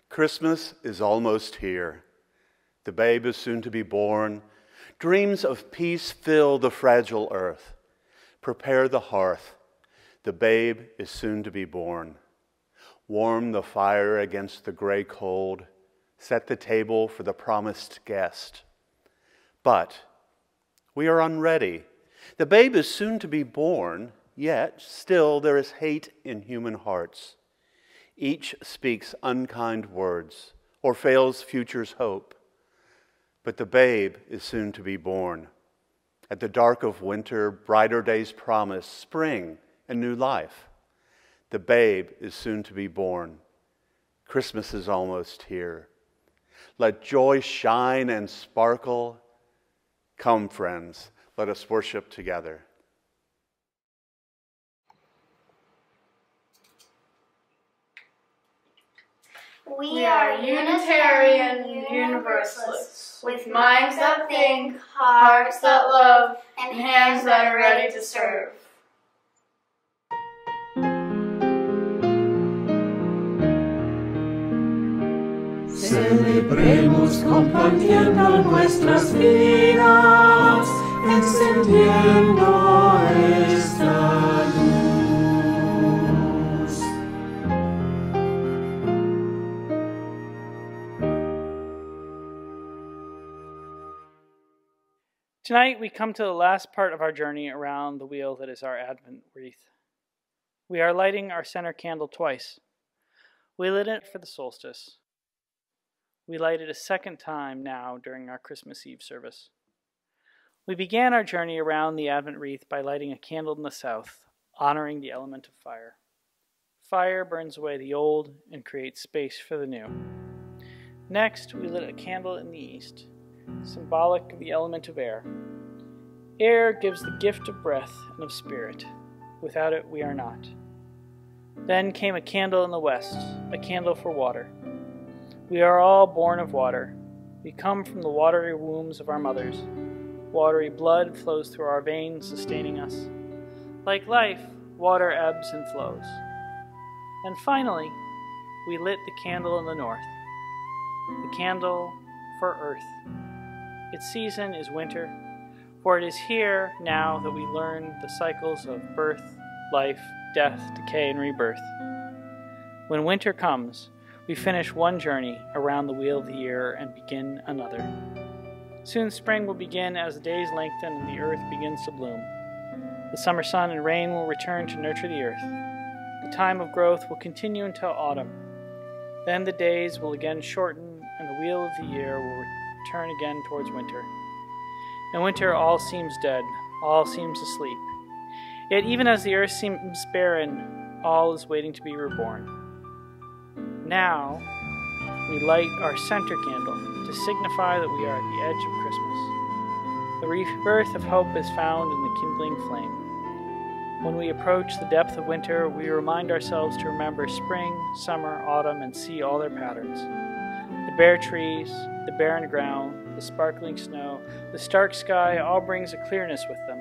Christmas is almost here. The babe is soon to be born. Dreams of peace fill the fragile earth. Prepare the hearth. The babe is soon to be born. Warm the fire against the gray cold. Set the table for the promised guest. But we are unready. The babe is soon to be born, yet still there is hate in human hearts. Each speaks unkind words or fails future's hope. But the babe is soon to be born. At the dark of winter, brighter days promise spring and new life. The babe is soon to be born. Christmas is almost here. Let joy shine and sparkle. Come, friends, let us worship together. We are Unitarian Universalists, with minds that think, hearts that love, and hands that are ready to serve. Celebremos compartiendo nuestras vidas, encendiendo esta luz. Tonight we come to the last part of our journey around the wheel that is our Advent wreath. We are lighting our center candle twice. We lit it for the solstice. We light it a second time now during our Christmas Eve service. We began our journey around the Advent wreath by lighting a candle in the south, honoring the element of fire. Fire burns away the old and creates space for the new. Next, we lit a candle in the east, symbolic of the element of air. Air gives the gift of breath and of spirit. Without it, we are not. Then came a candle in the west, a candle for water. We are all born of water. We come from the watery wombs of our mothers. Watery blood flows through our veins, sustaining us. Like life, water ebbs and flows. And finally, we lit the candle in the north, the candle for earth. Its season is winter, for it is here now that we learn the cycles of birth, life, death, decay, and rebirth. When winter comes, we finish one journey around the wheel of the year and begin another. Soon spring will begin as the days lengthen and the earth begins to bloom. The summer sun and rain will return to nurture the earth. The time of growth will continue until autumn. Then the days will again shorten and the wheel of the year will return again towards winter. In winter all seems dead, all seems asleep. Yet even as the earth seems barren, all is waiting to be reborn. Now, we light our center candle to signify that we are at the edge of Christmas. The rebirth of hope is found in the kindling flame. When we approach the depth of winter, we remind ourselves to remember spring, summer, autumn, and see all their patterns. The bare trees, the barren ground, the sparkling snow, the stark sky all brings a clearness with them.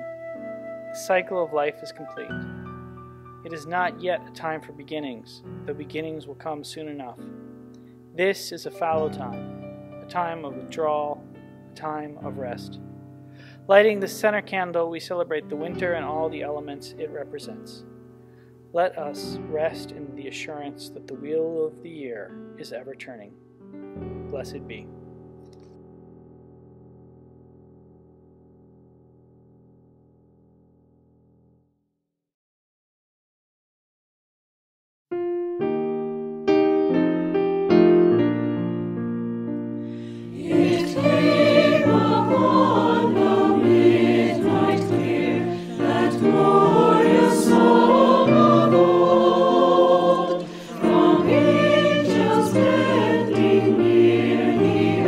The cycle of life is complete. It is not yet a time for beginnings, though beginnings will come soon enough. This is a fallow time, a time of withdrawal, a time of rest. Lighting the center candle, we celebrate the winter and all the elements it represents. Let us rest in the assurance that the wheel of the year is ever turning. Blessed be. Angels bending near the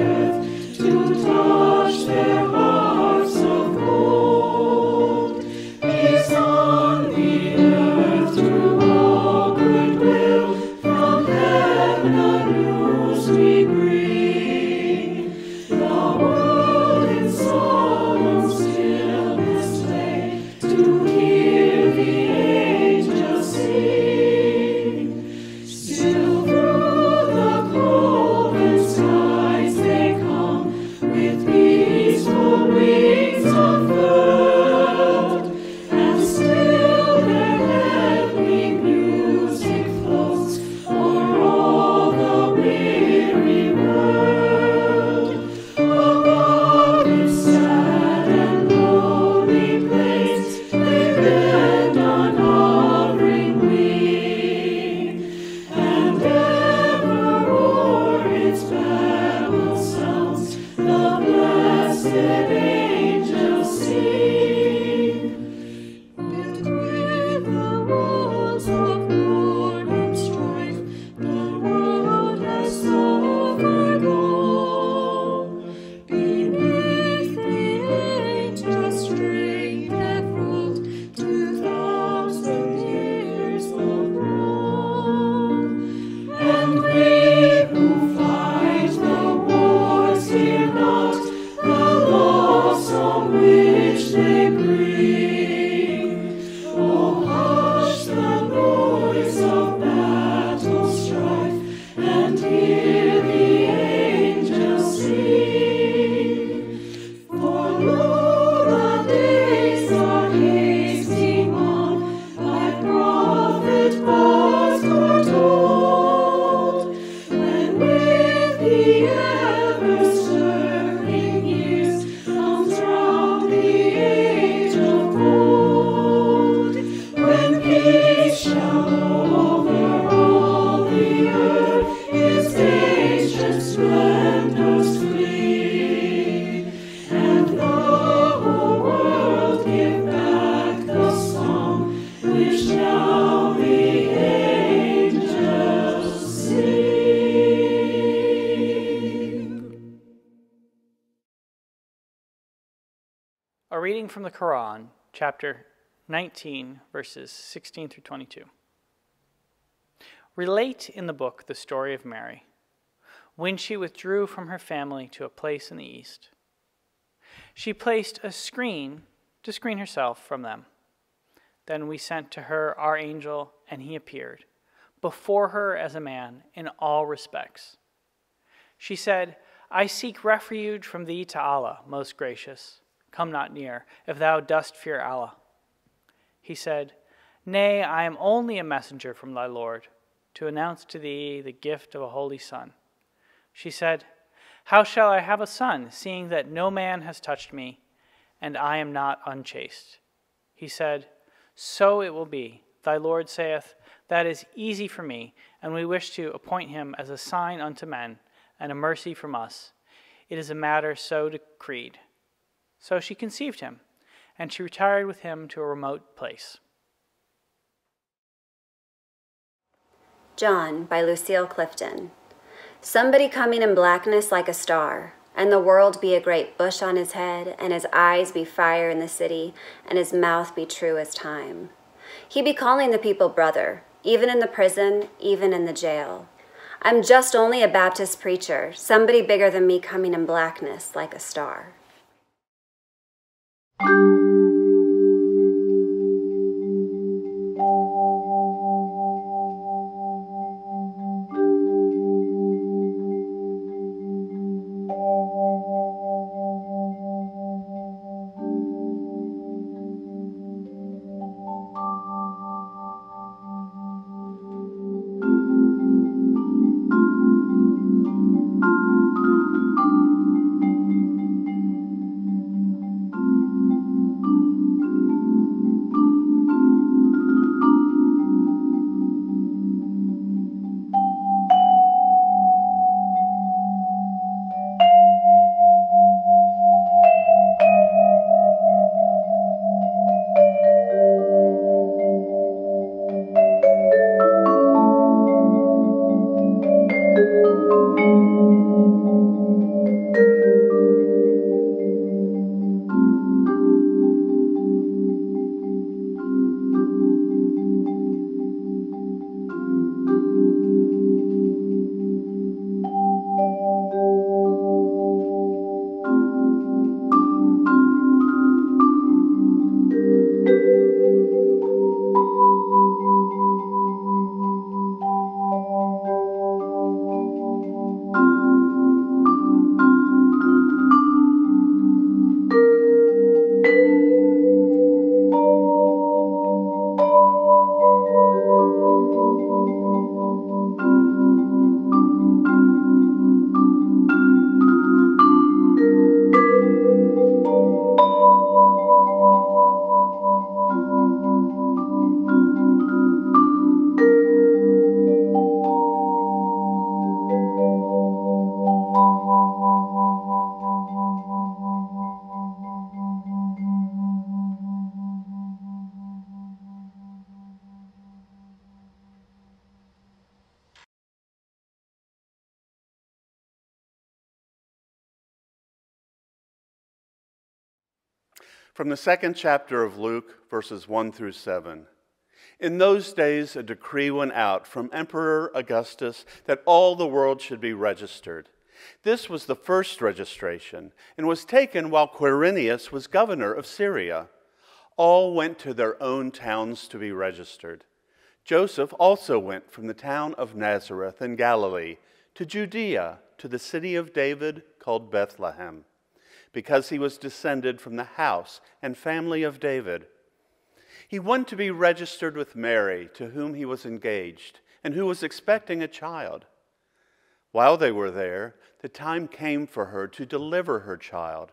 reading from the Quran, chapter 19, verses 16 through 22. Relate in the book the story of Mary, when she withdrew from her family to a place in the east. She placed a screen to screen herself from them. Then we sent to her our angel, and he appeared before her as a man in all respects. She said, I seek refuge from thee to Allah, most gracious. Come not near, if thou dost fear Allah. He said, Nay, I am only a messenger from thy Lord, to announce to thee the gift of a holy son. She said, How shall I have a son, seeing that no man has touched me, and I am not unchaste? He said, So it will be. Thy Lord saith, That is easy for me, and we wish to appoint him as a sign unto men, and a mercy from us. It is a matter so decreed. So she conceived him, and she retired with him to a remote place. John by Lucille Clifton. Somebody coming in blackness like a star, and the world be a great bush on his head, and his eyes be fire in the city, and his mouth be true as time. He be calling the people brother, even in the prison, even in the jail. I'm just only a Baptist preacher, somebody bigger than me coming in blackness like a star. From the second chapter of Luke, verses 1 through 7. In those days, a decree went out from Emperor Augustus that all the world should be registered. This was the first registration and was taken while Quirinius was governor of Syria. All went to their own towns to be registered. Joseph also went from the town of Nazareth in Galilee to Judea, to the city of David called Bethlehem, because he was descended from the house and family of David. He went to be registered with Mary, to whom he was engaged, and who was expecting a child. While they were there, the time came for her to deliver her child.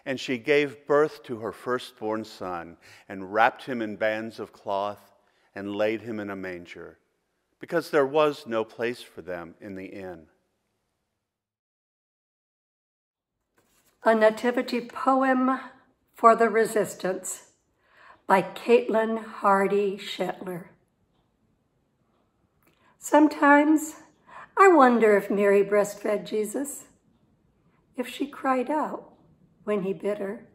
And she gave birth to her firstborn son, and wrapped him in bands of cloth, and laid him in a manger, because there was no place for them in the inn. A Nativity Poem for the Resistance by Caitlin Hardy Shetler. Sometimes I wonder if Mary breastfed Jesus, if she cried out when he bit her,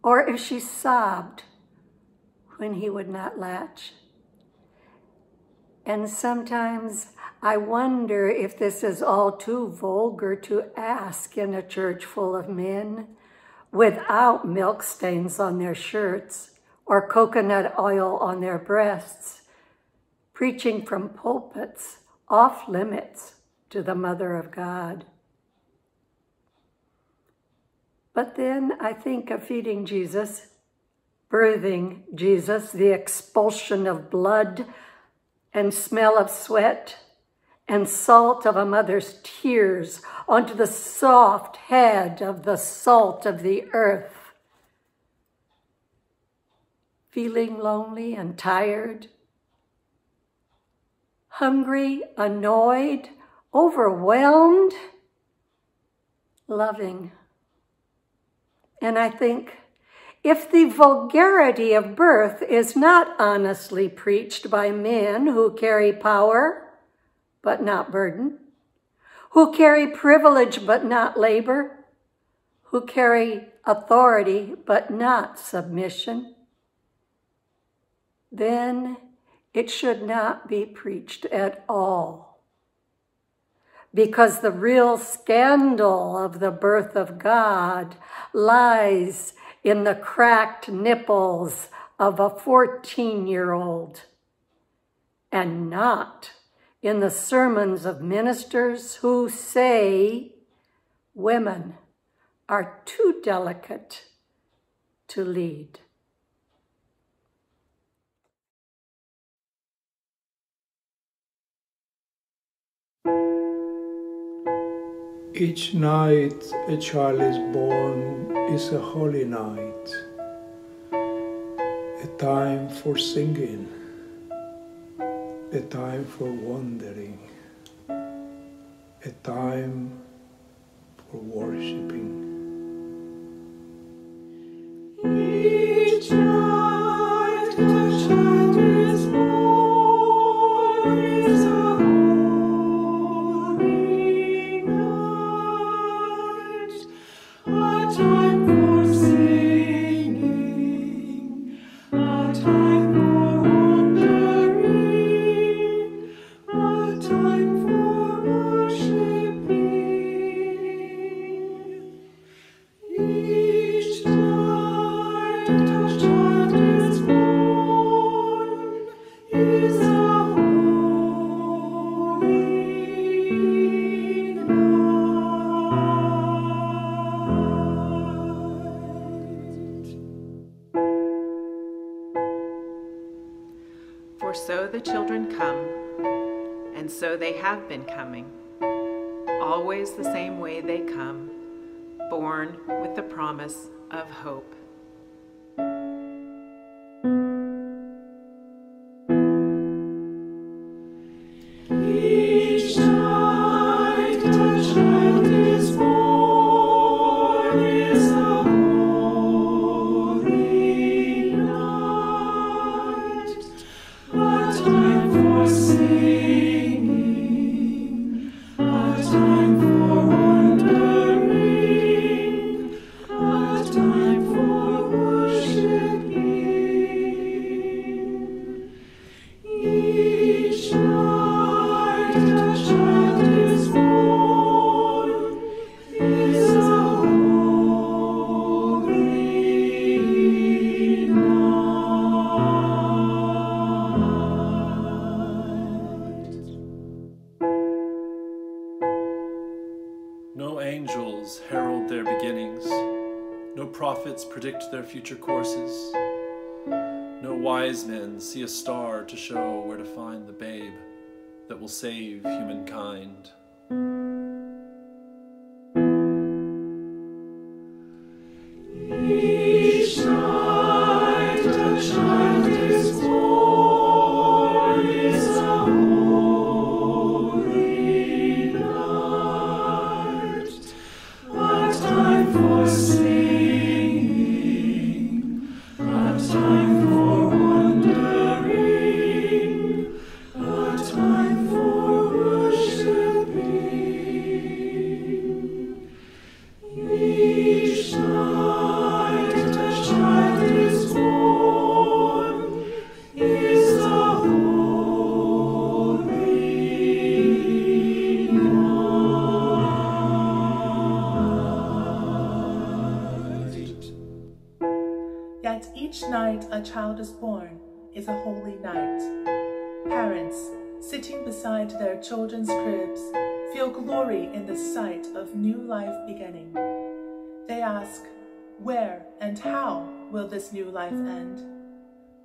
or if she sobbed when he would not latch. And sometimes I wonder if this is all too vulgar to ask in a church full of men without milk stains on their shirts or coconut oil on their breasts, preaching from pulpits off limits to the Mother of God. But then I think of feeding Jesus, birthing Jesus, the expulsion of blood and smell of sweat and salt of a mother's tears onto the soft head of the salt of the earth. Feeling lonely and tired, hungry, annoyed, overwhelmed, loving. And I think, if the vulgarity of birth is not honestly preached by men who carry power but not burden, who carry privilege but not labor, who carry authority but not submission, then it should not be preached at all. Because the real scandal of the birth of God lies in the cracked nipples of a 14-year-old, and not in the sermons of ministers who say women are too delicate to lead. Each night a child is born is a holy night, a time for singing, a time for wandering, a time for worshiping. Each night a child is born is a holy night, a time for singing, a time for wandering, a time for worshiping. Each night a child is born is a holy night. For so the children come, and so they have been coming, always the same way they come, born with the promise of hope. Each night a child is born is a holy night, a time for singing, a time for wandering, a time for worshiping. Each night a child is born is a holy night. No angels herald their beginnings. No prophets predict their future courses. No wise men see a star to show where to find the babe that will save humankind. Each night a child is born is a holy night, a time for singing, a time for wandering, a time for worshiping. is born is a holy night. Parents, sitting beside their children's cribs, feel glory in the sight of new life beginning. They ask, where and how will this new life end?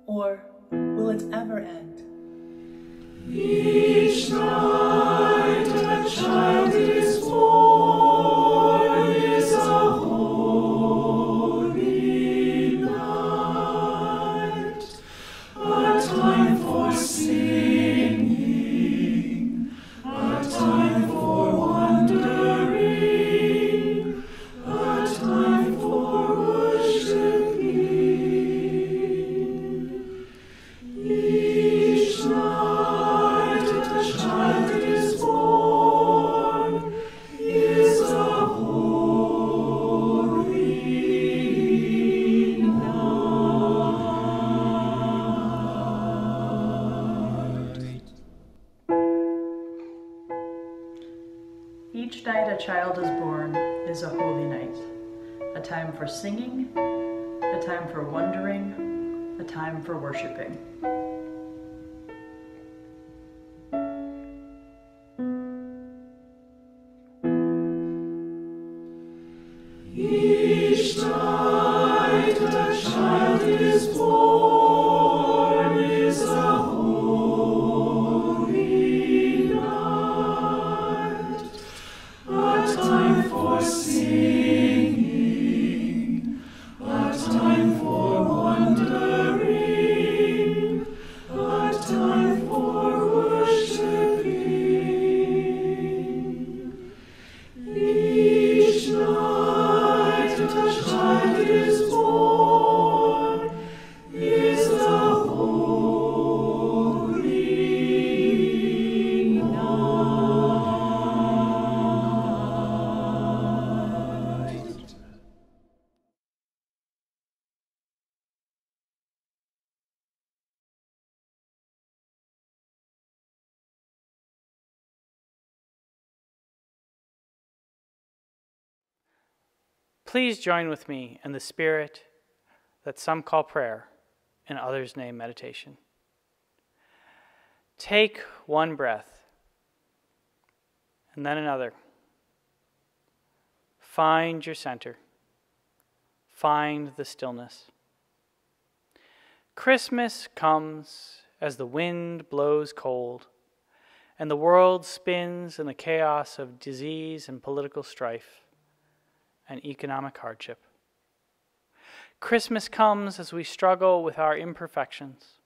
Or will it ever end? Each night a child is born is a holy night, a time for singing, a time for wondering, a time for worshiping. Each night a child is born is a holy night. Each night a child is born is a holy night, a time for singing, a time for wondering, a time for worshiping. Each night a child is born is a holy night, a time for singing, a time for wondering, a time for worshiping. Each night a child is born is a holy night. Please join with me in the spirit that some call prayer and others name meditation. Take one breath and then another. Find your center. Find the stillness. Christmas comes as the wind blows cold and the world spins in the chaos of disease and political strife and economic hardship. Christmas comes as we struggle with our imperfections,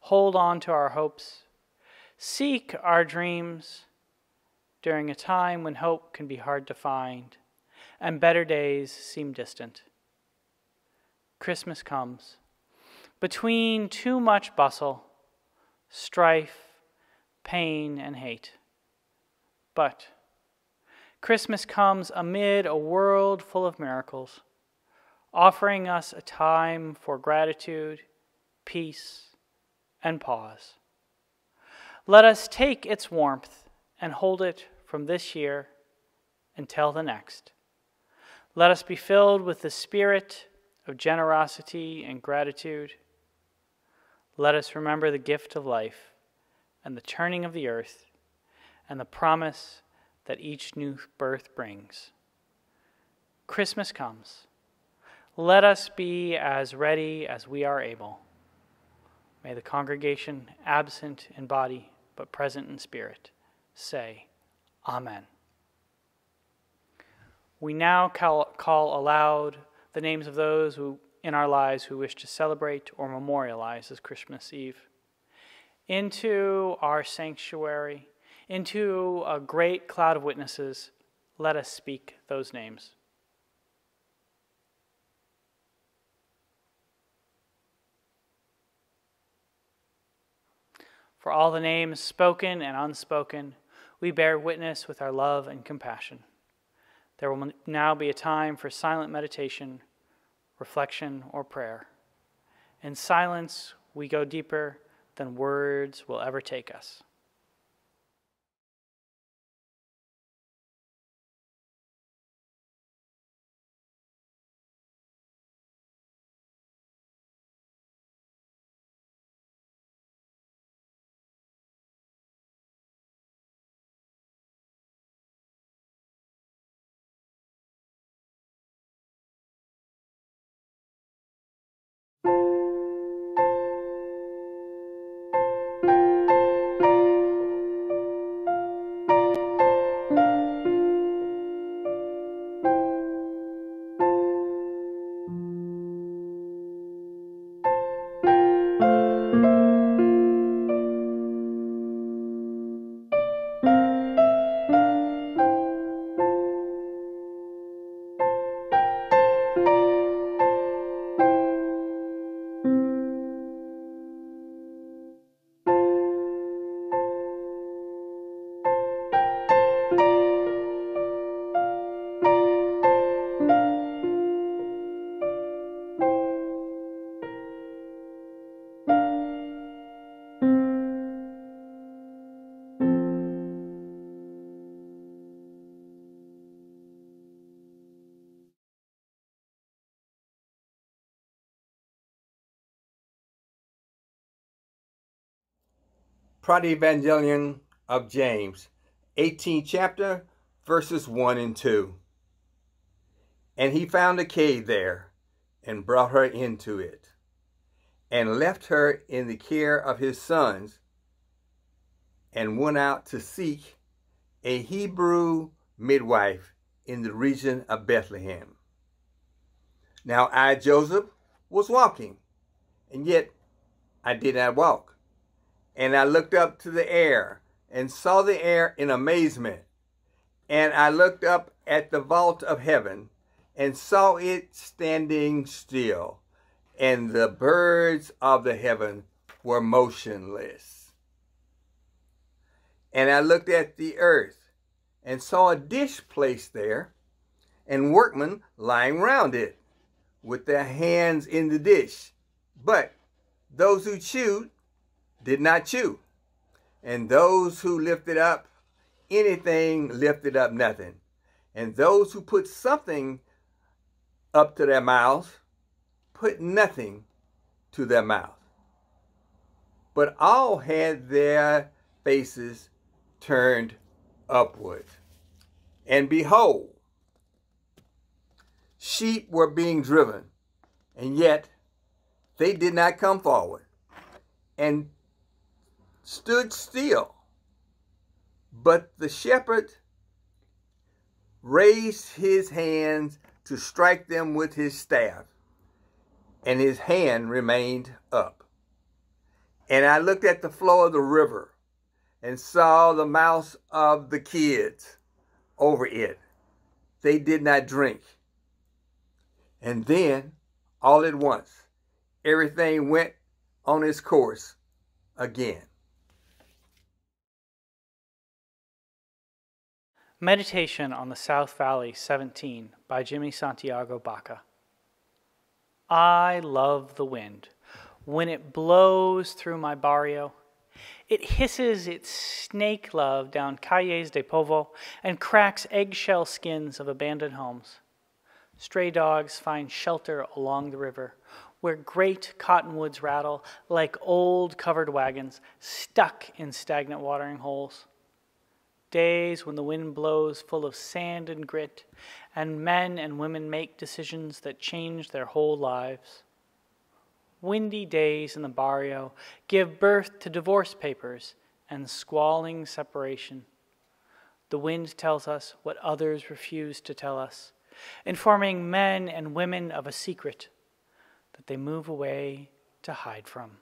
hold on to our hopes, seek our dreams during a time when hope can be hard to find and better days seem distant. Christmas comes between too much bustle, strife, pain, and hate. But Christmas comes amid a world full of miracles, offering us a time for gratitude, peace, and pause. Let us take its warmth and hold it from this year until the next. Let us be filled with the spirit of generosity and gratitude. Let us remember the gift of life and the turning of the earth and the promise that each new birth brings. Christmas comes. Let us be as ready as we are able. May the congregation, absent in body but present in spirit, say, Amen. We now call aloud the names of those who in our lives who wish to celebrate or memorialize this Christmas Eve. Into our sanctuary, into a great cloud of witnesses, let us speak those names. For all the names spoken and unspoken, we bear witness with our love and compassion. There will now be a time for silent meditation, reflection, or prayer. In silence, we go deeper than words will ever take us. Protevangelion of James, 18th chapter, verses 1 and 2. And he found a cave there, and brought her into it, and left her in the care of his sons, and went out to seek a Hebrew midwife in the region of Bethlehem. Now I, Joseph, was walking, and yet I did not walk. And I looked up to the air, and saw the air in amazement. And I looked up at the vault of heaven, and saw it standing still, and the birds of the heaven were motionless. And I looked at the earth, and saw a dish placed there, and workmen lying round it, with their hands in the dish. But those who chewed did not chew, and those who lifted up anything lifted up nothing, and those who put something up to their mouths put nothing to their mouth. But all had their faces turned upward. And behold, sheep were being driven, and yet they did not come forward, and stood still. But the shepherd raised his hands to strike them with his staff, and his hand remained up. And I looked at the flow of the river, and saw the mouths of the kids over it. They did not drink. And then, all at once, everything went on its course again. Meditation on the South Valley, 17, by Jimmy Santiago Baca. I love the wind. When it blows through my barrio, it hisses its snake love down calles de polvo and cracks eggshell skins of abandoned homes. Stray dogs find shelter along the river, where great cottonwoods rattle like old covered wagons stuck in stagnant watering holes. Days when the wind blows full of sand and grit, and men and women make decisions that change their whole lives. Windy days in the barrio give birth to divorce papers and squalling separation. The wind tells us what others refuse to tell us, informing men and women of a secret that they move away to hide from.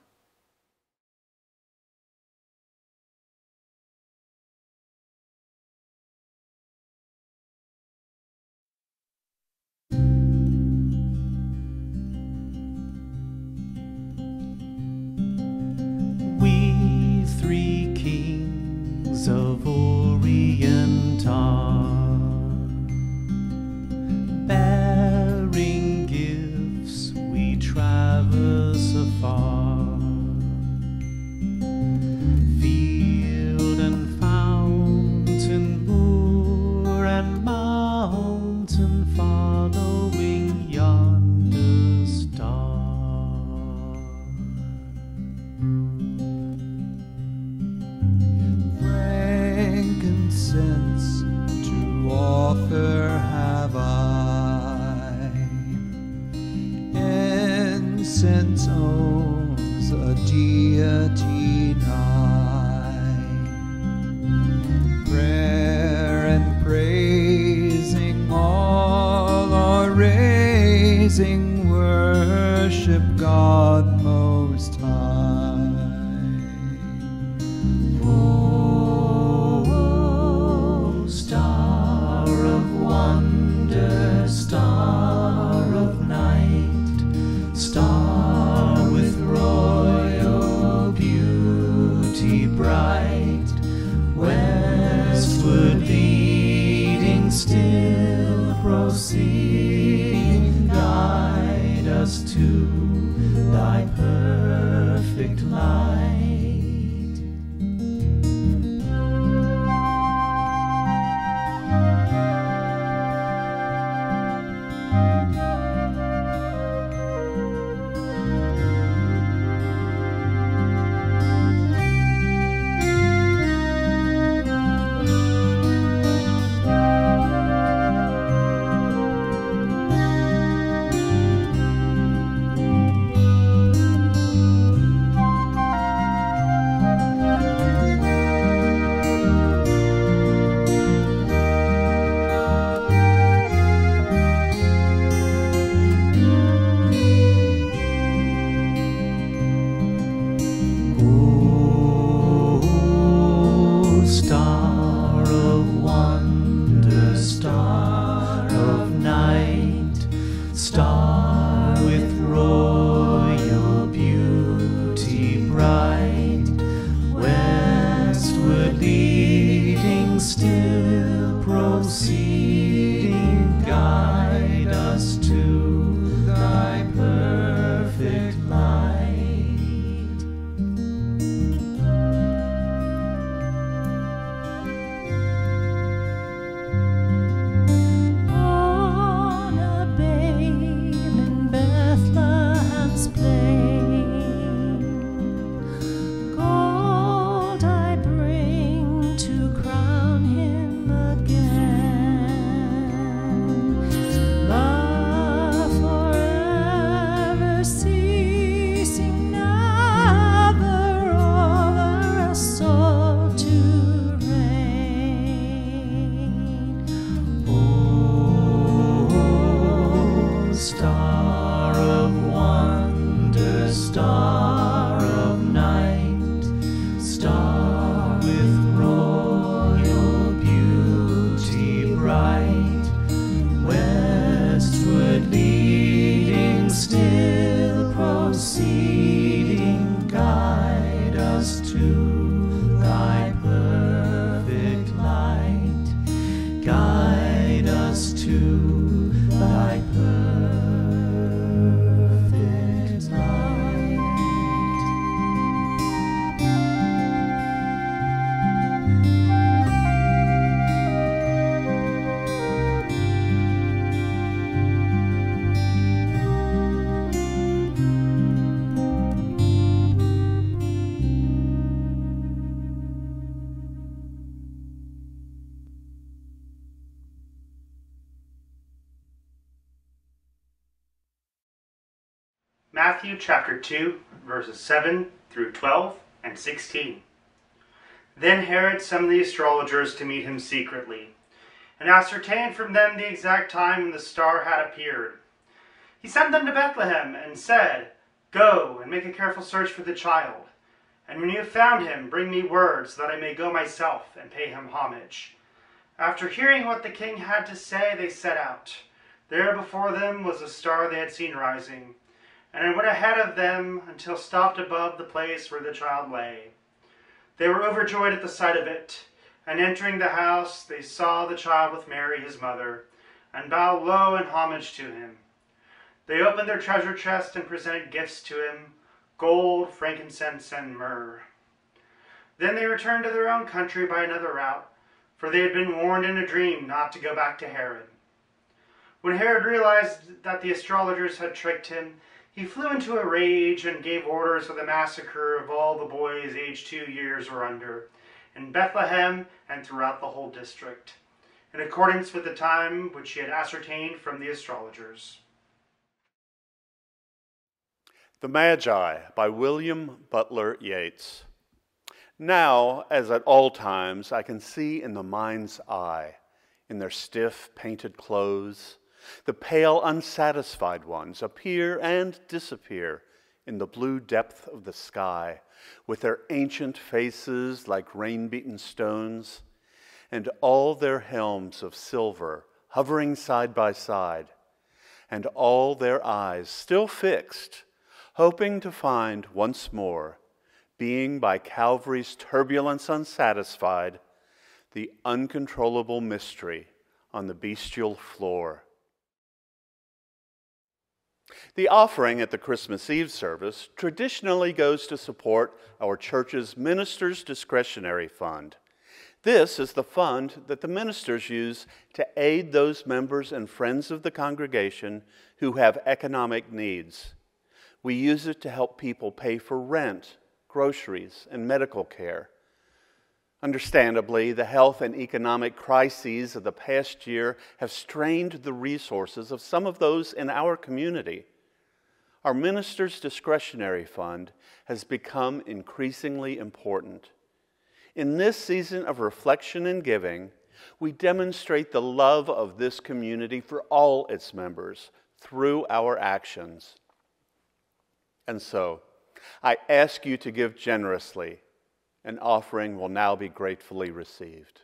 We three kings of Orient are bearing gifts, we traverse afar, field and fountain, moor and mountain, following yonder star. Frankincense to offer have I, incense owns a deity nigh, prayer and praising all are raising, worship God most high. Oh, star of wonder, star of night, star with royal beauty bright, westward leading, still proceeding, guide us to us to thy perfect light. Guide us to thy perfect light. Matthew chapter 2, verses 7 through 12 and 16. Then Herod summoned the astrologers to meet him secretly, and ascertained from them the exact time when the star had appeared. He sent them to Bethlehem and said, "Go and make a careful search for the child, and when you have found him, bring me word so that I may go myself and pay him homage." After hearing what the king had to say, they set out. There before them was a star they had seen rising, and it went ahead of them until stopped above the place where the child lay. They were overjoyed at the sight of it, and entering the house, they saw the child with Mary his mother, and bowed low in homage to him. They opened their treasure chest and presented gifts to him, gold, frankincense, and myrrh. Then they returned to their own country by another route, for they had been warned in a dream not to go back to Herod. When Herod realized that the astrologers had tricked him, he flew into a rage and gave orders for the massacre of all the boys aged 2 years or under, in Bethlehem and throughout the whole district, in accordance with the time which he had ascertained from the astrologers. The Magi by William Butler Yeats. Now, as at all times, I can see in the mind's eye, in their stiff painted clothes, the pale unsatisfied ones appear and disappear in the blue depth of the sky, with their ancient faces like rain-beaten stones, and all their helms of silver hovering side by side, and all their eyes still fixed, hoping to find once more, being by Calvary's turbulence unsatisfied, the uncontrollable mystery on the bestial floor. The offering at the Christmas Eve service traditionally goes to support our church's Ministers' Discretionary Fund. This is the fund that the ministers use to aid those members and friends of the congregation who have economic needs. We use it to help people pay for rent, groceries, and medical care. Understandably, the health and economic crises of the past year have strained the resources of some of those in our community. Our Ministers' Discretionary Fund has become increasingly important. In this season of reflection and giving, we demonstrate the love of this community for all its members through our actions. And so, I ask you to give generously. An offering will now be gratefully received.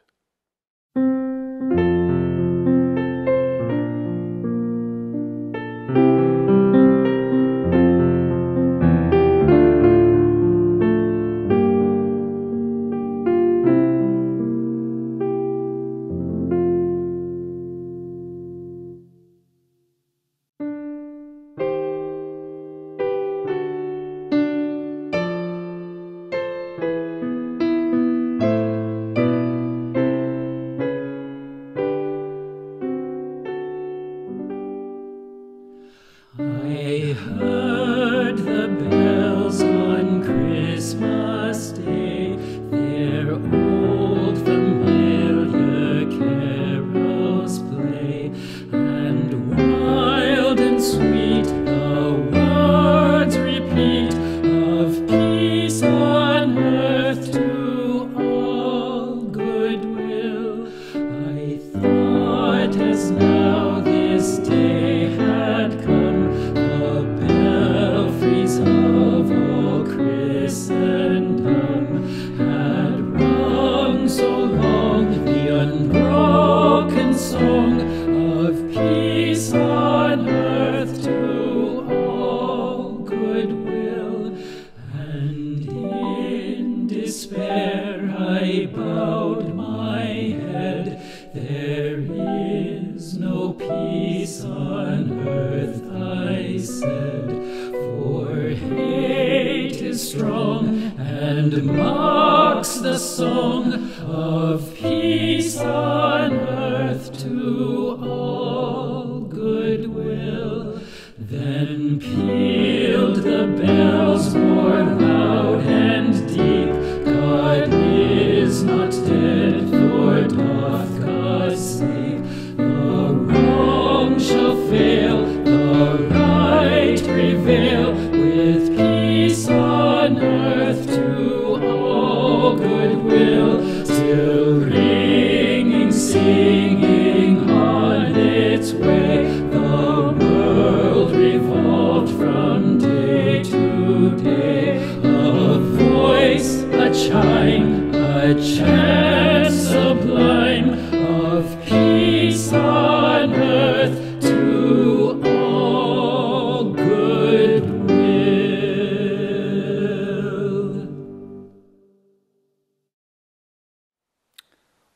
despair I bowed my head. There is no peace on earth, I said, for hate is strong and mocks the song of peace on earth to all goodwill. Then pealed the bells more loud and deep. God is not dead, nor doth God sleep. The wrong shall fail, the right prevail, with peace on earth to all goodwill, still ringing, singing on its way. The world revolved from day to day. A voice, a chime, a chant sublime of peace on earth to all goodwill.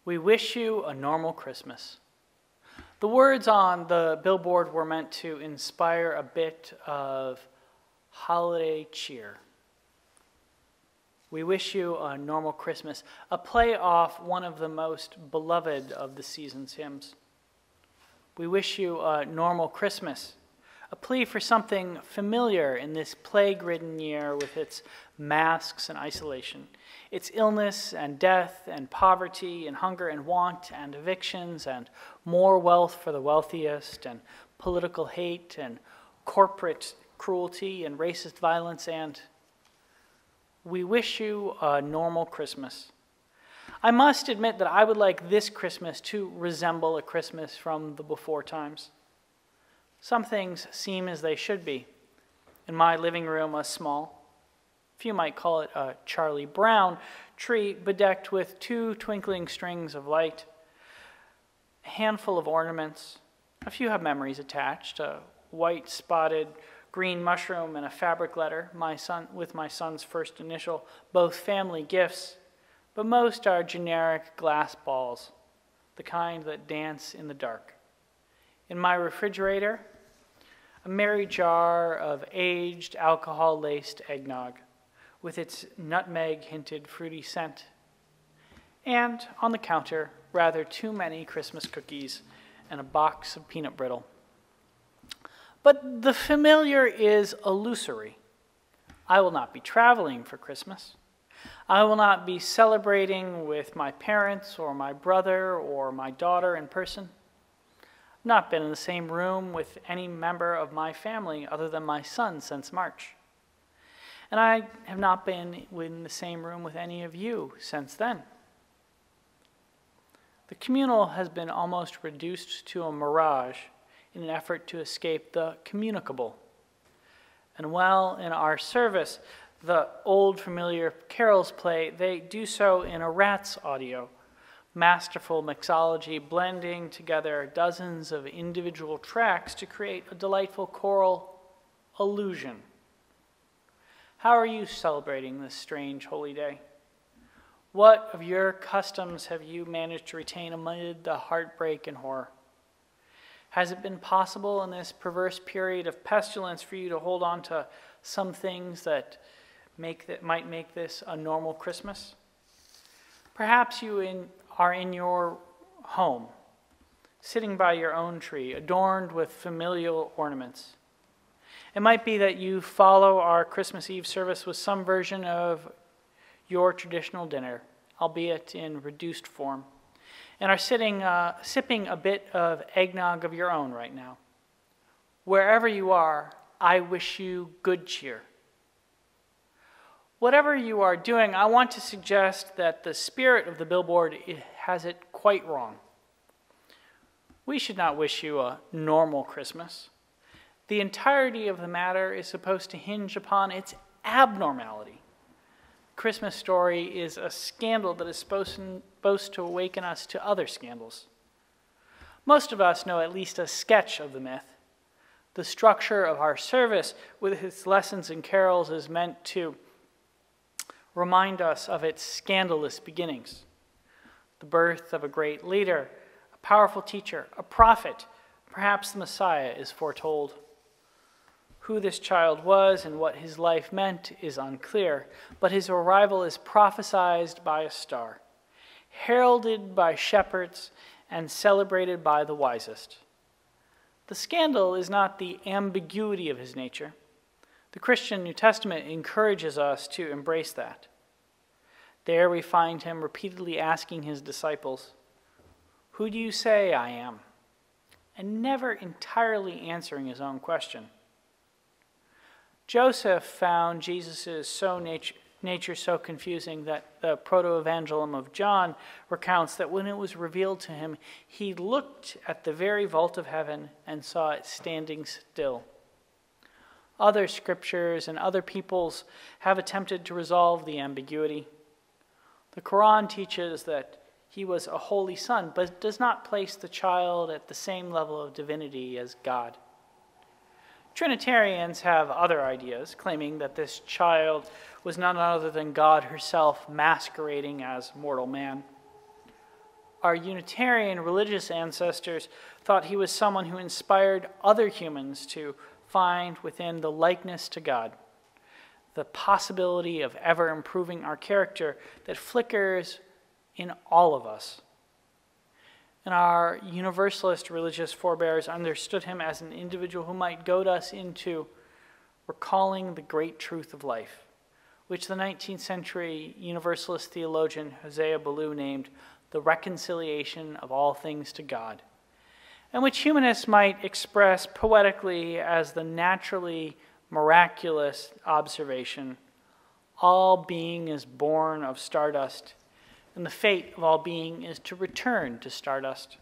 We wish you a normal Christmas. The words on the billboard were meant to inspire a bit of holiday cheer. We wish you a normal Christmas, a play off one of the most beloved of the season's hymns. We wish you a normal Christmas, a plea for something familiar in this plague-ridden year with its masks and isolation, its illness and death and poverty and hunger and want and evictions and more wealth for the wealthiest and political hate and corporate cruelty and racist violence, and we wish you a normal Christmas. I must admit that I would like this Christmas to resemble a Christmas from the before times. Some things seem as they should be. In my living room, a small, few might call it a Charlie Brown tree bedecked with 2 twinkling strings of light, a handful of ornaments. A few have memories attached, a white spotted green mushroom and a fabric letter, with my son's first initial, both family gifts, but most are generic glass balls, the kind that dance in the dark. In my refrigerator, a merry jar of aged alcohol-laced eggnog with its nutmeg-hinted fruity scent. And on the counter, rather too many Christmas cookies and a box of peanut brittle. But the familiar is illusory. I will not be traveling for Christmas. I will not be celebrating with my parents or my brother or my daughter in person. I've not been in the same room with any member of my family other than my son since March. And I have not been in the same room with any of you since then. The communal has been almost reduced to a mirage in an effort to escape the communicable. And while in our service, the old familiar carols play, they do so in a rat's audio, masterful mixology blending together dozens of individual tracks to create a delightful choral illusion. How are you celebrating this strange holy day? What of your customs have you managed to retain amid the heartbreak and horror? Has it been possible in this perverse period of pestilence for you to hold on to some things that might make this a normal Christmas? Perhaps you are in your home, sitting by your own tree, adorned with familial ornaments. It might be that you follow our Christmas Eve service with some version of your traditional dinner, albeit in reduced form, and are sipping a bit of eggnog of your own right now. Wherever you are, I wish you good cheer. Whatever you are doing, I want to suggest that the spirit of the billboard has it quite wrong. We should not wish you a normal Christmas. The entirety of the matter is supposed to hinge upon its abnormality. Christmas story is a scandal that is supposed to awaken us to other scandals. Most of us know at least a sketch of the myth. The structure of our service with its lessons and carols is meant to remind us of its scandalous beginnings. The birth of a great leader, a powerful teacher, a prophet, perhaps the Messiah, is foretold. Who this child was and what his life meant is unclear, but his arrival is prophesied by a star, heralded by shepherds, and celebrated by the wisest. The scandal is not the ambiguity of his nature. The Christian New Testament encourages us to embrace that. There we find him repeatedly asking his disciples, "Who do you say I am?" and never entirely answering his own question. Joseph found Jesus' nature so confusing that the proto-evangelium of John recounts that when it was revealed to him, he looked at the very vault of heaven and saw it standing still. Other scriptures and other peoples have attempted to resolve the ambiguity. The Quran teaches that he was a holy son, but does not place the child at the same level of divinity as God. Trinitarians have other ideas, claiming that this child was none other than God herself masquerading as mortal man. Our Unitarian religious ancestors thought he was someone who inspired other humans to find within the likeness to God the possibility of ever improving our character that flickers in all of us. And our Universalist religious forebears understood him as an individual who might goad us into recalling the great truth of life, which the 19th century Universalist theologian Hosea Ballou named the reconciliation of all things to God, and which humanists might express poetically as the naturally miraculous observation, all being is born of stardust, and the fate of all being is to return to stardust.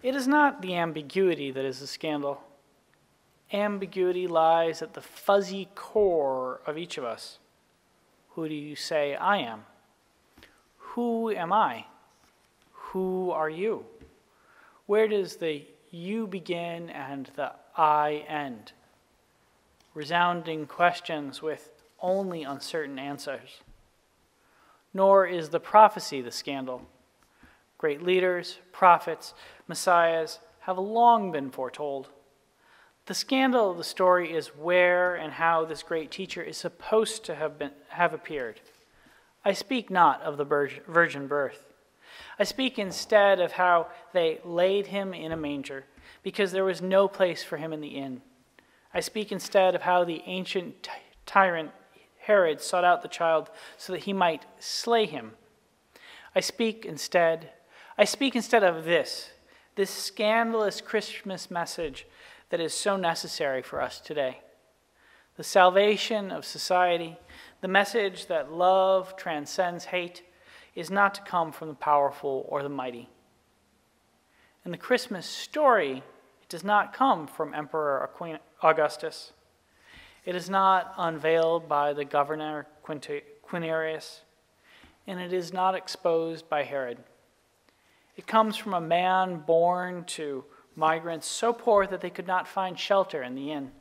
It is not the ambiguity that is the scandal. Ambiguity lies at the fuzzy core of each of us. Who do you say I am? Who am I? Who are you? Where does the you begin and the I end? Resounding questions with only uncertain answers. Nor is the prophecy the scandal. Great leaders, prophets, messiahs have long been foretold. The scandal of the story is where and how this great teacher is supposed to have appeared. I speak not of the virgin birth. I speak instead of how they laid him in a manger, because there was no place for him in the inn. I speak instead of how the ancient tyrant Herod sought out the child so that he might slay him. I speak instead of this scandalous Christmas message that is so necessary for us today. The salvation of society, the message that love transcends hate, is not to come from the powerful or the mighty. In the Christmas story, it does not come from Emperor Augustus. It is not unveiled by the governor Quirinius, and it is not exposed by Herod. It comes from a man born to migrants so poor that they could not find shelter in the inn.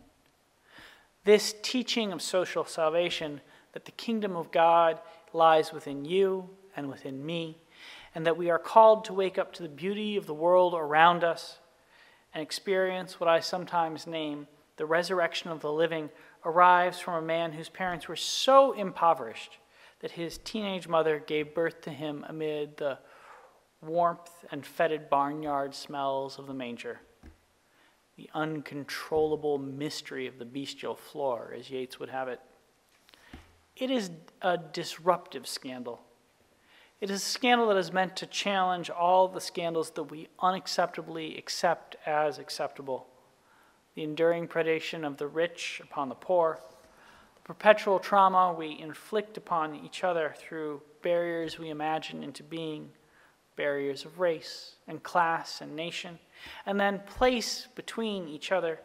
This teaching of social salvation, that the kingdom of God lies within you and within me, and that we are called to wake up to the beauty of the world around us and experience what I sometimes name the resurrection of the living, arrives from a man whose parents were so impoverished that his teenage mother gave birth to him amid the warmth and fetid barnyard smells of the manger. The uncontrollable mystery of the bestial floor, as Yeats would have it. It is a disruptive scandal. It is a scandal that is meant to challenge all the scandals that we unacceptably accept as acceptable. The enduring predation of the rich upon the poor, the perpetual trauma we inflict upon each other through barriers we imagine into being, barriers of race and class and nation, and then place between each other,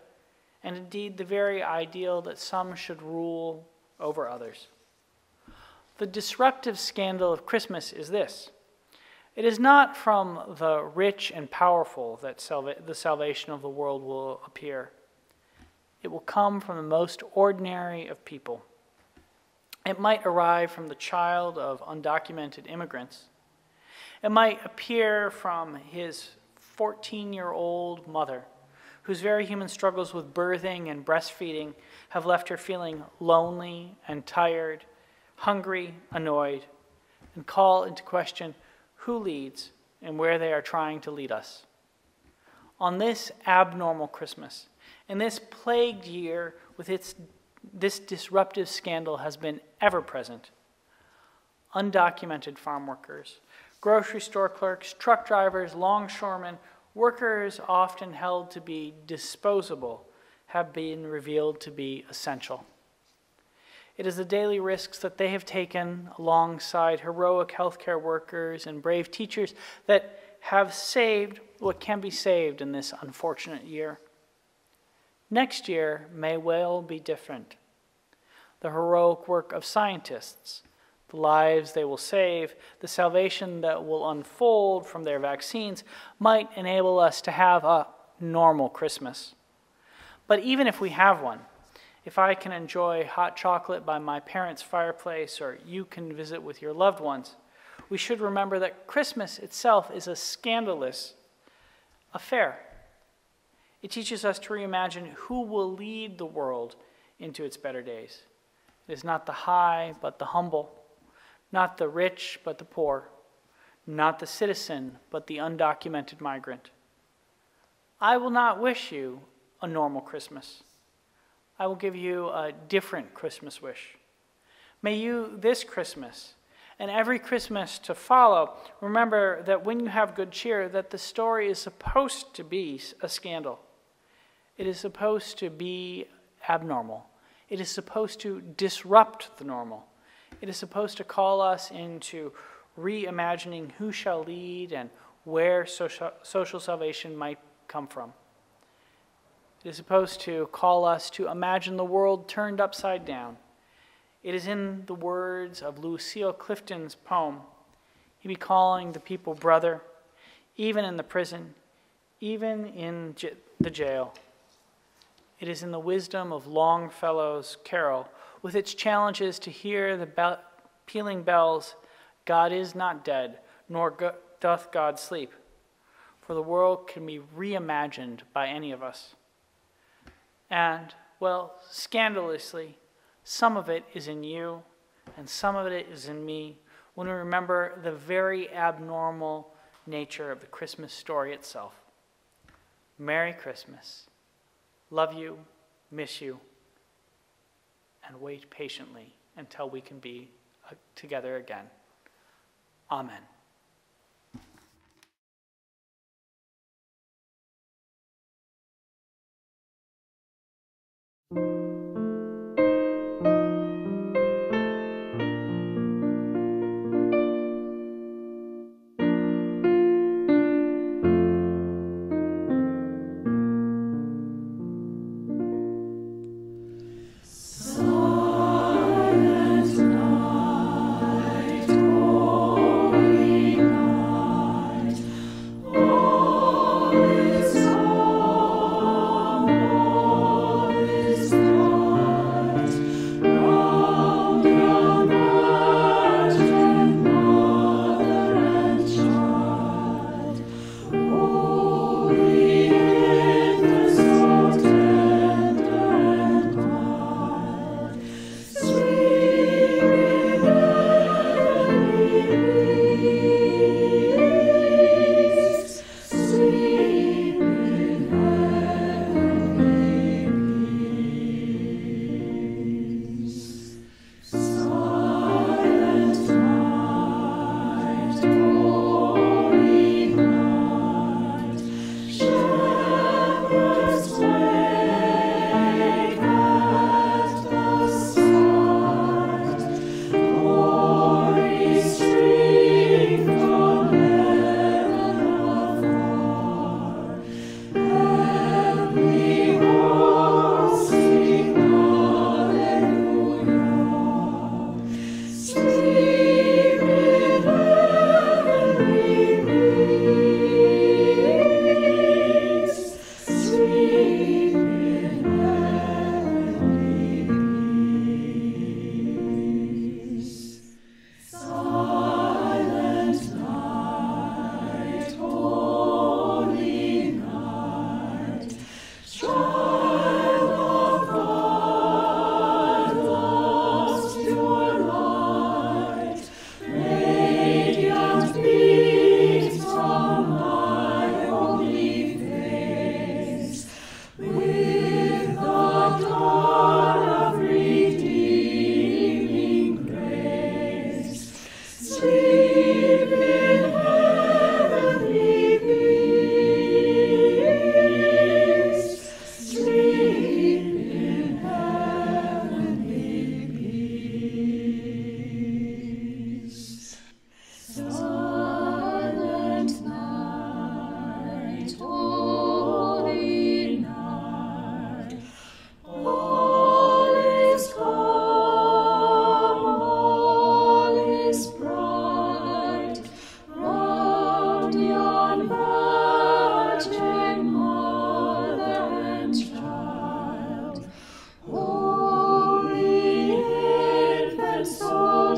and indeed the very ideal that some should rule over others. The disruptive scandal of Christmas is this. It is not from the rich and powerful that the salvation of the world will appear. It will come from the most ordinary of people. It might arrive from the child of undocumented immigrants. It might appear from his 14-year-old mother, whose very human struggles with birthing and breastfeeding have left her feeling lonely and tired, hungry, annoyed, and call into question who leads and where they are trying to lead us. On this abnormal Christmas, in this plagued year with this disruptive scandal has been ever present, undocumented farm workers, grocery store clerks, truck drivers, longshoremen, workers often held to be disposable have been revealed to be essential. It is the daily risks that they have taken alongside heroic healthcare workers and brave teachers that have saved what can be saved in this unfortunate year. Next year may well be different. The heroic work of scientists, the lives they will save, the salvation that will unfold from their vaccines might enable us to have a normal Christmas. But even if we have one, if I can enjoy hot chocolate by my parents' fireplace or you can visit with your loved ones, we should remember that Christmas itself is a scandalous affair. It teaches us to reimagine who will lead the world into its better days. It is not the high, but the humble, not the rich, but the poor, not the citizen, but the undocumented migrant. I will not wish you a normal Christmas. I will give you a different Christmas wish. May you this Christmas and every Christmas to follow remember that when you have good cheer, that the story is supposed to be a scandal. It is supposed to be abnormal. It is supposed to disrupt the normal. It is supposed to call us into reimagining who shall lead and where social salvation might come from. It is supposed to call us to imagine the world turned upside down. It is in the words of Lucille Clifton's poem. He be calling the people brother, even in the prison, even in the jail. It is in the wisdom of Longfellow's carol, with its challenges to hear the pealing bells, God is not dead, nor doth God sleep. For the world can be reimagined by any of us. And, well, scandalously, some of it is in you, and some of it is in me, when we remember the very abnormal nature of the Christmas story itself. Merry Christmas. Love you, miss you, and wait patiently until we can be together again. Amen. This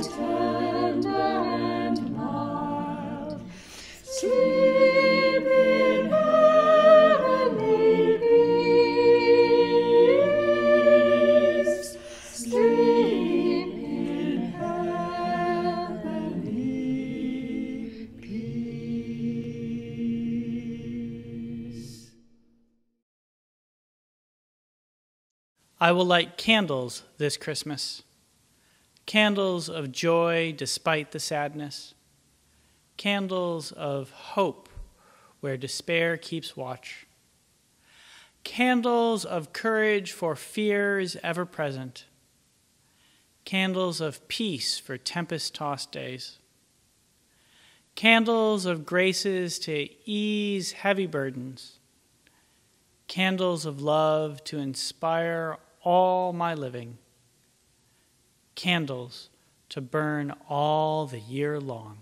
so tender and mild. Sleep in heavenly peace. Sleep in heavenly peace. I will light candles this Christmas. Candles of joy despite the sadness. Candles of hope where despair keeps watch. Candles of courage for fears ever present. Candles of peace for tempest-tossed days. Candles of graces to ease heavy burdens. Candles of love to inspire all my living. Candles to burn all the year long.